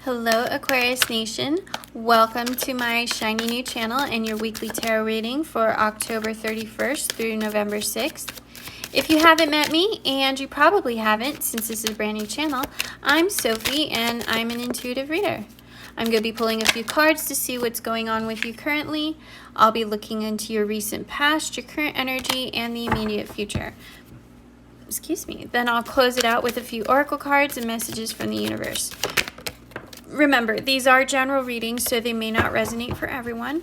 Hello Aquarius Nation, welcome to my shiny new channel and your weekly tarot reading for October 31st through November 6th. If you haven't met me, and you probably haven't since this is a brand new channel, I'm Sophie and I'm an intuitive reader. I'm going to be pulling a few cards to see what's going on with you currently. I'll be looking into your recent past, your current energy, and the immediate future. Excuse me. Then I'll close it out with a few oracle cards and messages from the universe. Remember, these are general readings, so they may not resonate for everyone.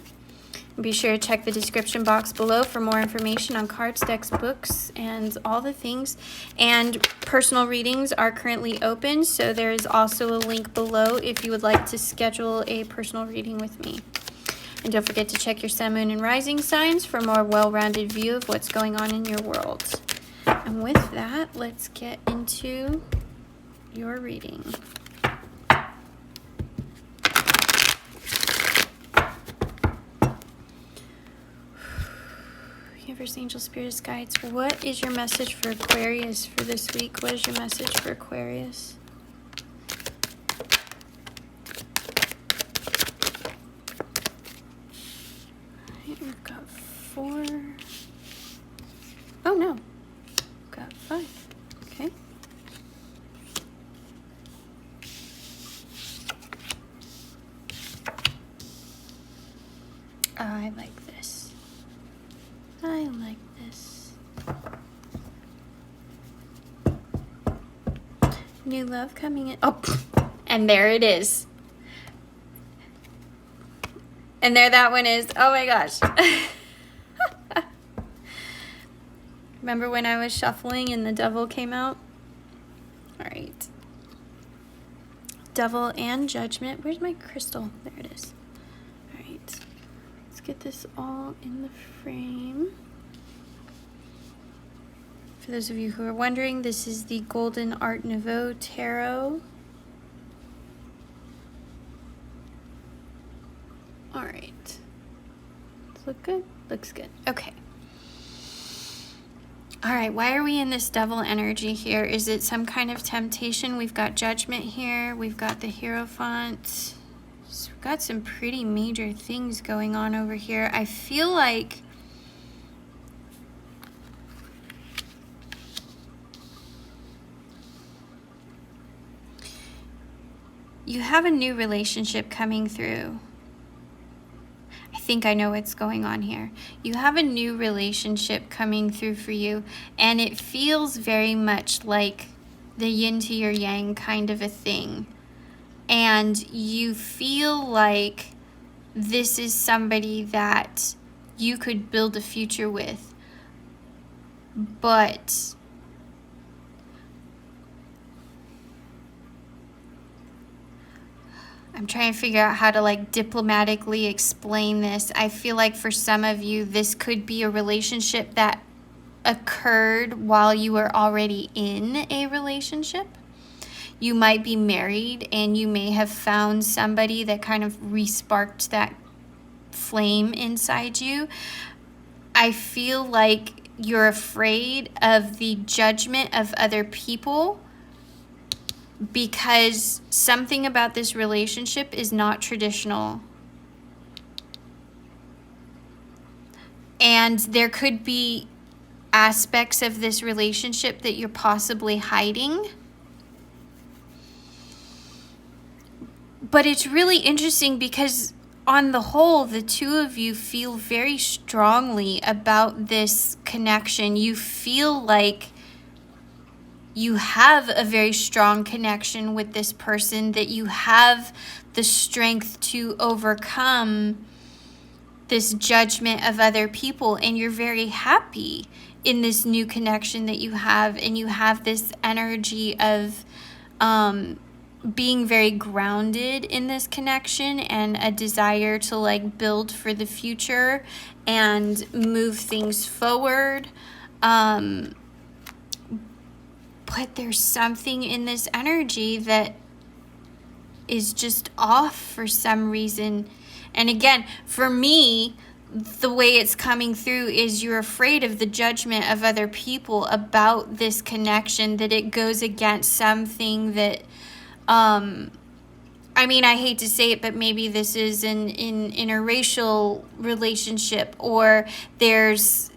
Be sure to check the description box below for more information on cards, decks, books, and all the things. And personal readings are currently open, so there is also a link below if you would like to schedule a personal reading with me. And don't forget to check your sun, moon, and rising signs for a more well-rounded view of what's going on in your world. And with that, let's get into your reading. Universe, angel, spirits, guides, what is your message for Aquarius for this week? What is your message for Aquarius? Alright, we've got 4. Oh no, we've got 5. Okay. Oh, I like this. I like this. New love coming in. Oh, and there it is. And there that one is. Oh my gosh. Remember when I was shuffling and the devil came out? All right. Devil and judgment. Where's my crystal? There it is. All right. Let's get this all in the frame. For those of you who are wondering, this is the Golden Art Nouveau Tarot. All right. Look good? Looks good. Okay. All right, why are we in this devil energy here? Is it some kind of temptation? We've got judgment here. We've got the Hierophant. So we've got some pretty major things going on over here. I feel like you have a new relationship coming through. I think I know what's going on here. You have a new relationship coming through for you, and it feels very much like the yin to your yang kind of a thing. And you feel like this is somebody that you could build a future with. But I'm trying to figure out how to like diplomatically explain this. I feel like for some of you, this could be a relationship that occurred while you were already in a relationship. You might be married and you may have found somebody that kind of re-sparked that flame inside you. I feel like you're afraid of the judgment of other people because something about this relationship is not traditional. And there could be aspects of this relationship that you're possibly hiding. But it's really interesting because on the whole, the two of you feel very strongly about this connection. You feel like you have a very strong connection with this person, that you have the strength to overcome this judgment of other people, and you're very happy in this new connection that you have, and you have this energy of being very grounded in this connection and a desire to like build for the future and move things forward. But there's something in this energy that is just off for some reason. And again, for me, the way it's coming through is you're afraid of the judgment of other people about this connection, that it goes against something that I mean, I hate to say it, but maybe this is an interracial relationship, or there's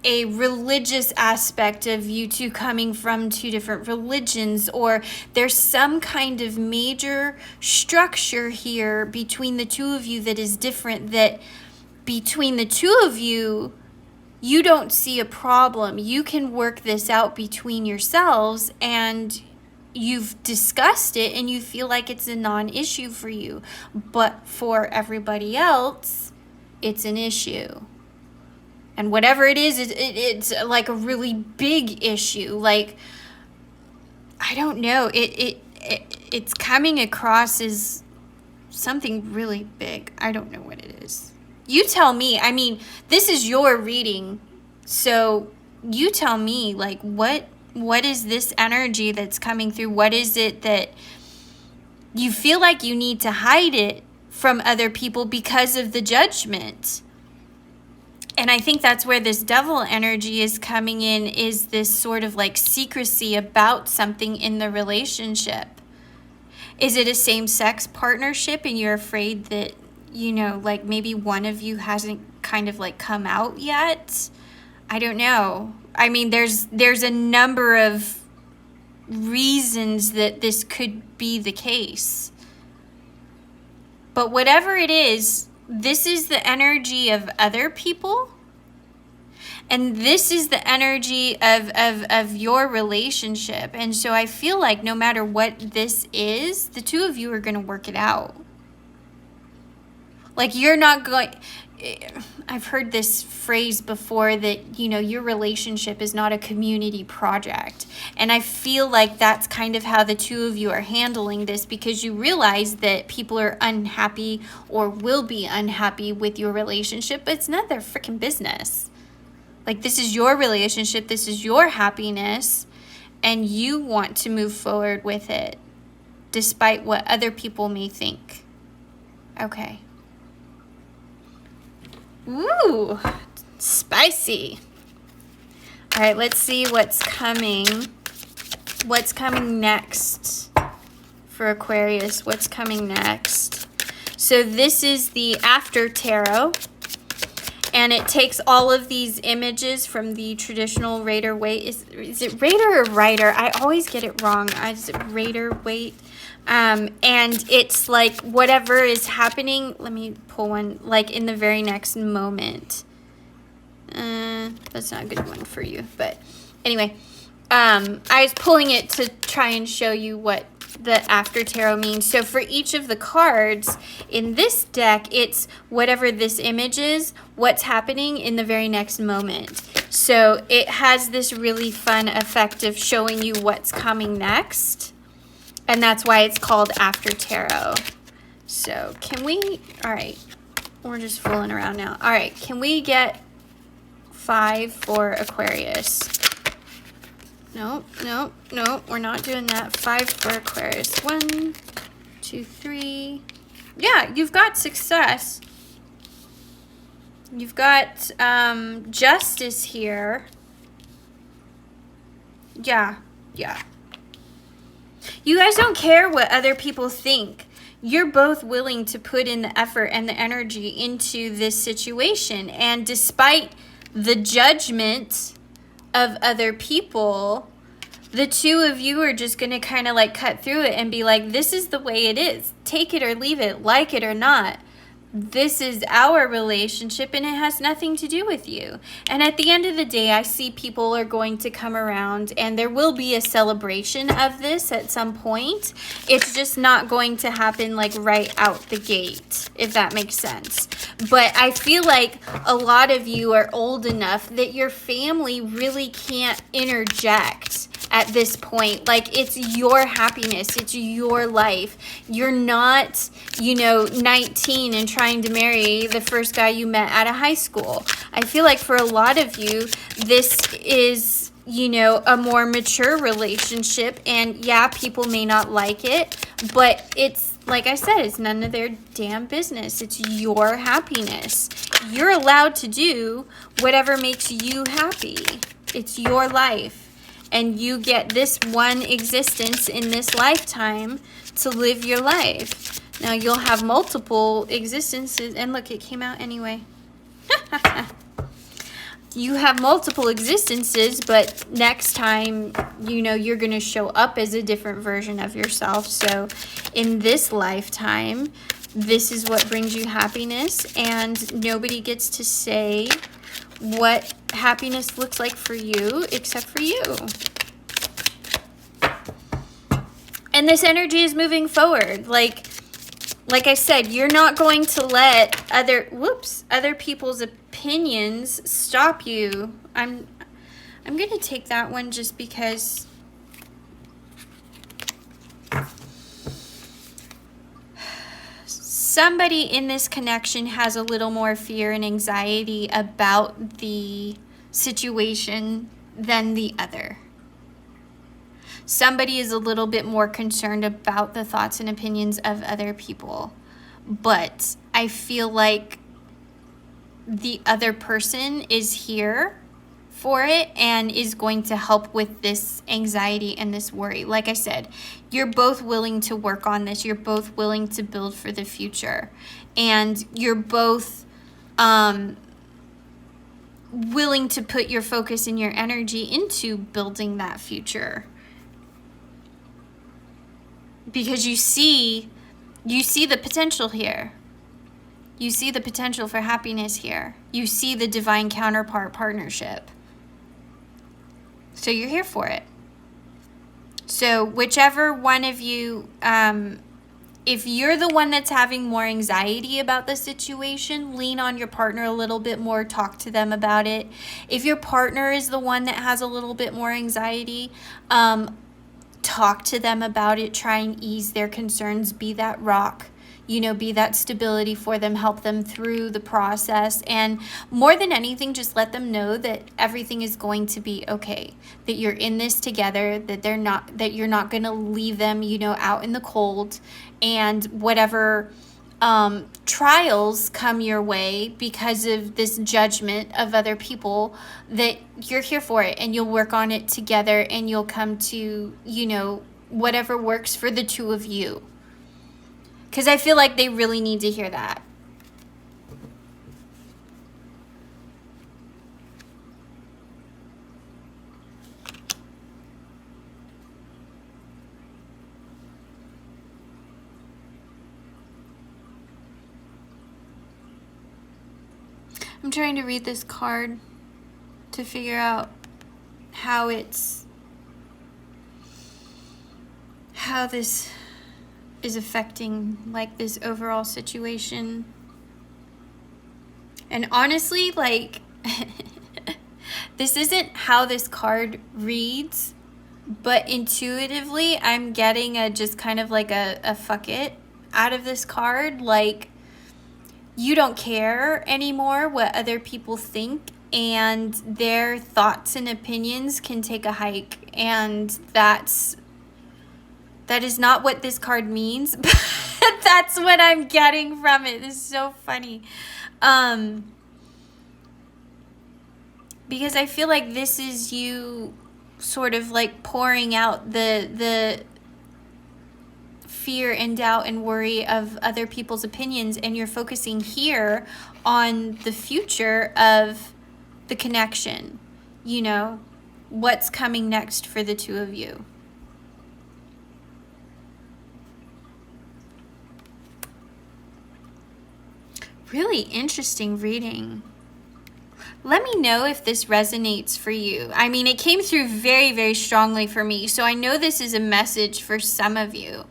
a religious aspect of you two coming from two different religions, or there's some kind of major structure here between the two of you that is different, that between the two of you, you don't see a problem. You can work this out between yourselves, and you've discussed it and you feel like it's a non-issue for you. But for everybody else, it's an issue. And whatever it is, it's like a really big issue. Like, I don't know. It's coming across as something really big. I don't know what it is. You tell me. I mean, this is your reading, so you tell me, like, what is this energy that's coming through? What is it that you feel like you need to hide it from other people because of the judgment? And I think that's where this devil energy is coming in, is this sort of like secrecy about something in the relationship. Is it a same-sex partnership and you're afraid that, you know, like maybe one of you hasn't kind of like come out yet? I don't know. I mean, there's a number of reasons that this could be the case. But whatever it is, this is the energy of other people. And this is the energy of your relationship. And so I feel like no matter what this is, the two of you are going to work it out. Like, you're not going... I've heard this phrase before that, you know, your relationship is not a community project. And I feel like that's kind of how the two of you are handling this, because you realize that people are unhappy or will be unhappy with your relationship, but it's not their freaking business. Like, this is your relationship, this is your happiness, and you want to move forward with it, despite what other people may think. Okay. Ooh, spicy. All right, let's see what's coming. What's coming next for Aquarius? What's coming next? So this is the After Tarot, and it takes all of these images from the traditional Rider Waite. Is it Rider or Rider? I always get it wrong. Is it Rider Waite? And it's like whatever is happening. Let me pull one, like in the very next moment. That's not a good one for you, but anyway, I was pulling it to try and show you what the After Tarot means. So for each of the cards in this deck, it's whatever this image is, what's happening in the very next moment. So it has this really fun effect of showing you what's coming next. And that's why it's called After Tarot. So can we, all right, we're just fooling around now. All right, can we get 5 for Aquarius? No, we're not doing that. 5 for Aquarius. 1, 2, 3. Yeah, you've got success. You've got justice here. Yeah. You guys don't care what other people think. You're both willing to put in the effort and the energy into this situation. And despite the judgment of other people, the two of you are just going to kind of like cut through it and be like, this is the way it is. Take it or leave it, like it or not. This is our relationship and it has nothing to do with you. And at the end of the day, I see people are going to come around and there will be a celebration of this at some point. It's just not going to happen like right out the gate, if that makes sense. But I feel like a lot of you are old enough that your family really can't interject at this point. Like, it's your happiness, it's your life. You're not, 19 and trying to marry the first guy you met out of high school. I feel like for a lot of you, this is, a more mature relationship, and yeah, people may not like it, but it's, like I said, it's none of their damn business. It's your happiness. You're allowed to do whatever makes you happy. It's your life. and you get this one existence in this lifetime to live your life. Now you'll have multiple existences, and look, it came out anyway. You have multiple existences, but next time, you know, you're going to show up as a different version of yourself. So in this lifetime, this is what brings you happiness, and nobody gets to say what happiness looks like for you except for you. And this energy is moving forward. Like I said, you're not going to let other people's opinions stop you. I'm going to take that one just because somebody in this connection has a little more fear and anxiety about the situation than the other. Somebody is a little bit more concerned about the thoughts and opinions of other people. But I feel like the other person is here for it and is going to help with this anxiety and this worry. Like I said, you're both willing to work on this. You're both willing to build for the future. And you're both willing to put your focus and your energy into building that future. Because you see the potential here. You see the potential for happiness here. You see the divine counterpart partnership. So you're here for it. So whichever one of you, if you're the one that's having more anxiety about the situation, lean on your partner a little bit more, talk to them about it. If your partner is the one that has a little bit more anxiety, talk to them about it, try and ease their concerns, be that rock, you know, be that stability for them, help them through the process. And more than anything, just let them know that everything is going to be okay, that you're in this together, that you're not going to leave them, you know, out in the cold, and whatever trials come your way because of this judgment of other people, that you're here for it and you'll work on it together and you'll come to, you know, whatever works for the two of you. Because I feel like they really need to hear that. I'm trying to read this card to figure out how this is affecting like this overall situation. And honestly, like this isn't how this card reads, but intuitively I'm getting a just kind of like a fuck it out of this card. Like, you don't care anymore what other people think, and their thoughts and opinions can take a hike. And that is not what this card means, but that's what I'm getting from it. This is so funny. Because I feel like this is you sort of like pouring out the fear and doubt and worry of other people's opinions, and you're focusing here on the future of the connection, you know, what's coming next for the two of you. Really interesting reading. Let me know if this resonates for you. I mean, it came through very, very strongly for me, so I know this is a message for some of you.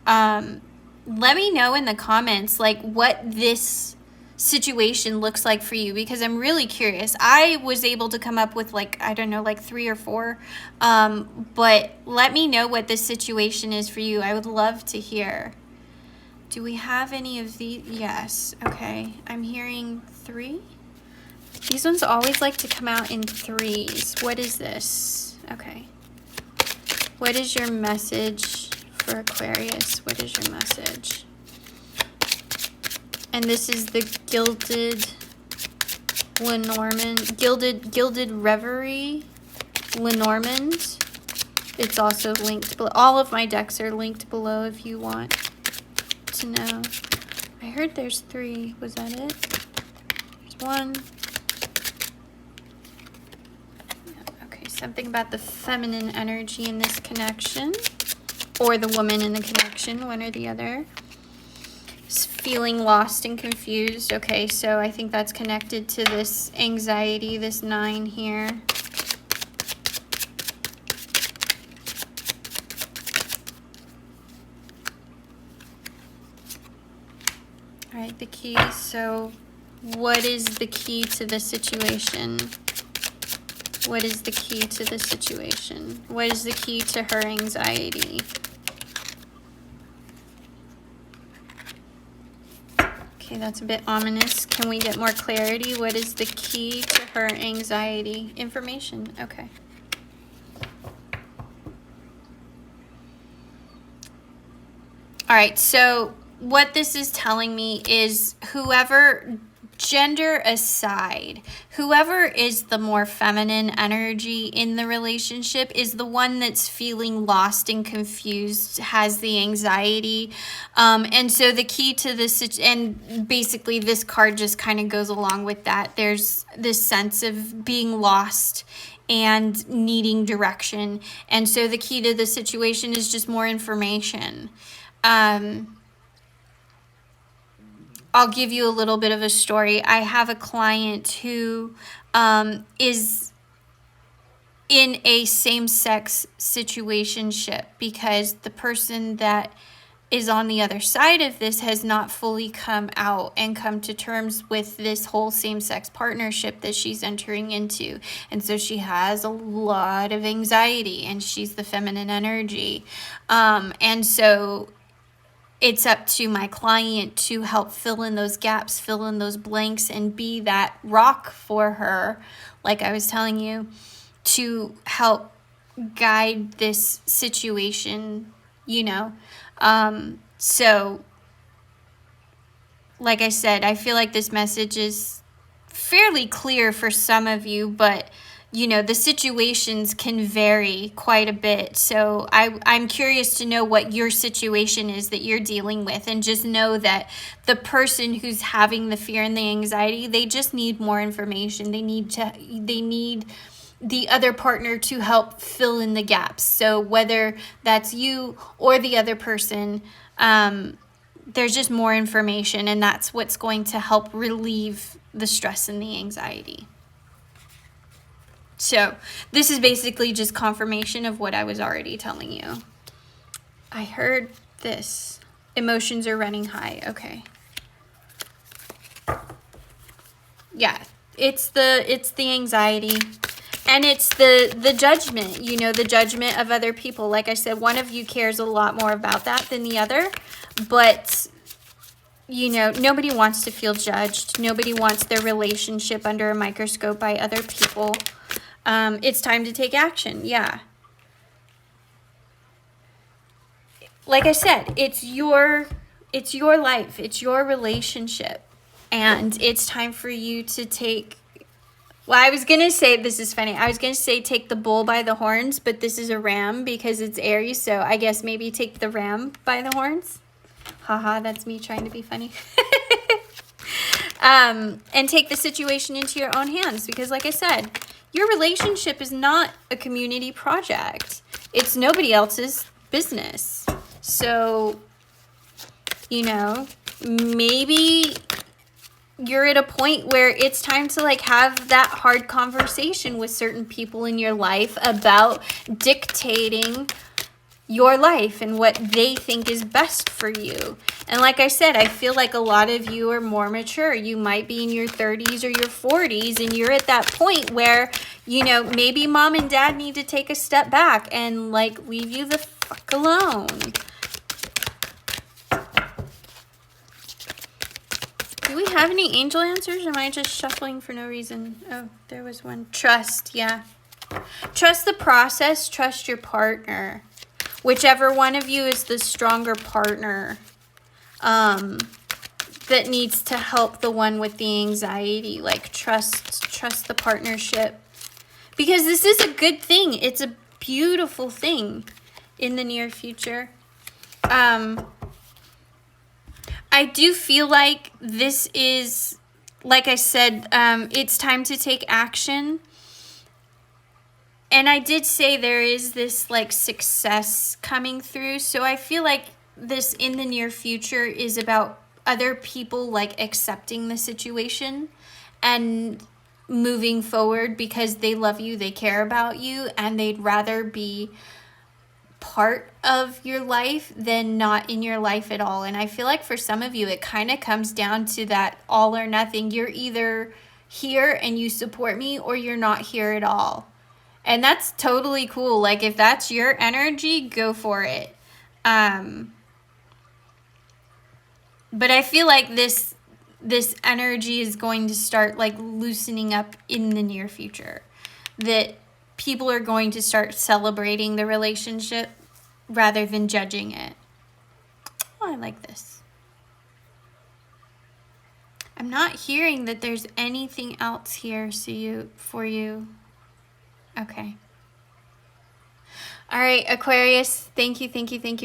Let me know in the comments like what this situation looks like for you, because I'm really curious. I was able to come up with like, I don't know, like 3 or 4, but let me know what this situation is for you. I would love to hear. Do we have any of these? Yes. Okay. I'm hearing 3. These ones always like to come out in 3s. What is this? Okay. What is your message for Aquarius? What is your message? And this is the Gilded Lenormand, Gilded Reverie Lenormand. it's also linked below. All of my decks are linked below if you want to know. I heard there's 3. Was that it? There's 1. Okay, something about the feminine energy in this connection, or the woman in the connection, one or the other. Feeling lost and confused. Okay, so I think that's connected to this anxiety, this 9 here. All right, the key. So what is the key to the situation? What is the key to the situation? What is the key to her anxiety? Okay, that's a bit ominous. Can we get more clarity? What is the key to her anxiety? Information. Okay. All right, so what this is telling me is whoever, gender aside, whoever is the more feminine energy in the relationship is the one that's feeling lost and confused, has the anxiety. And so the key to this, and basically this card just kind of goes along with that. There's this sense of being lost and needing direction. And so the key to the situation is just more information. I'll give you a little bit of a story. I have a client who is in a same-sex situationship because the person that is on the other side of this has not fully come out and come to terms with this whole same-sex partnership that she's entering into. And so she has a lot of anxiety, and she's the feminine energy. And so it's up to my client to help fill in those gaps, fill in those blanks, and be that rock for her, like I was telling you, to help guide this situation, you know. So, like I said, I feel like this message is fairly clear for some of you, but you know, the situations can vary quite a bit. So I'm curious to know what your situation is that you're dealing with, and just know that the person who's having the fear and the anxiety, they just need more information. They need the other partner to help fill in the gaps. So whether that's you or the other person, there's just more information, and that's what's going to help relieve the stress and the anxiety. So this is basically just confirmation of what I was already telling you. I heard this. Emotions are running high. Okay. Yeah, it's the anxiety, and it's the judgment, you know, the judgment of other people. Like I said, one of you cares a lot more about that than the other, but you know, nobody wants to feel judged. Nobody wants their relationship under a microscope by other people. It's time to take action. Yeah. Like I said, it's your life. It's your relationship. And it's time for you to take, well, I was going to say, this is funny. I was going to say take the bull by the horns, but this is a ram because it's Aries. So I guess maybe take the ram by the horns. Haha, that's me trying to be funny. And take the situation into your own hands, because like I said, your relationship is not a community project. It's nobody else's business. So, you know, maybe you're at a point where it's time to like have that hard conversation with certain people in your life about dictating your life and what they think is best for you. And like I said, I feel like a lot of you are more mature. You might be in your 30s or your 40s, and you're at that point where, you know, maybe mom and dad need to take a step back and like leave you the fuck alone. Do we have any angel answers, or am I just shuffling for no reason? Oh, there was one. Trust, yeah. Trust the process, trust your partner. Whichever one of you is the stronger partner that needs to help the one with the anxiety. Like trust the partnership. Because this is a good thing. It's beautiful thing in the near future. I do feel like this is, like I said, it's time to take action. And I did say there is this like success coming through. So I feel like this in the near future is about other people like accepting the situation and moving forward because they love you, they care about you, and they'd rather be part of your life than not in your life at all. And I feel like for some of you, it kind of comes down to that all or nothing. You're either here and you support me, or you're not here at all. And that's totally cool. Like, if that's your energy, go for it. But I feel like this energy is going to start like loosening up in the near future. That people are going to start celebrating the relationship rather than judging it. Oh, I like this. I'm not hearing that there's anything else here for you. Okay. All right, Aquarius, thank you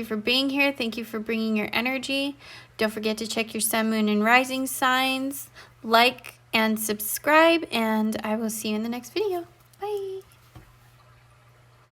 for being here. Thank you for bringing your energy. Don't forget to check your sun, moon, and rising signs. Like and subscribe, and I will see you in the next video. Bye.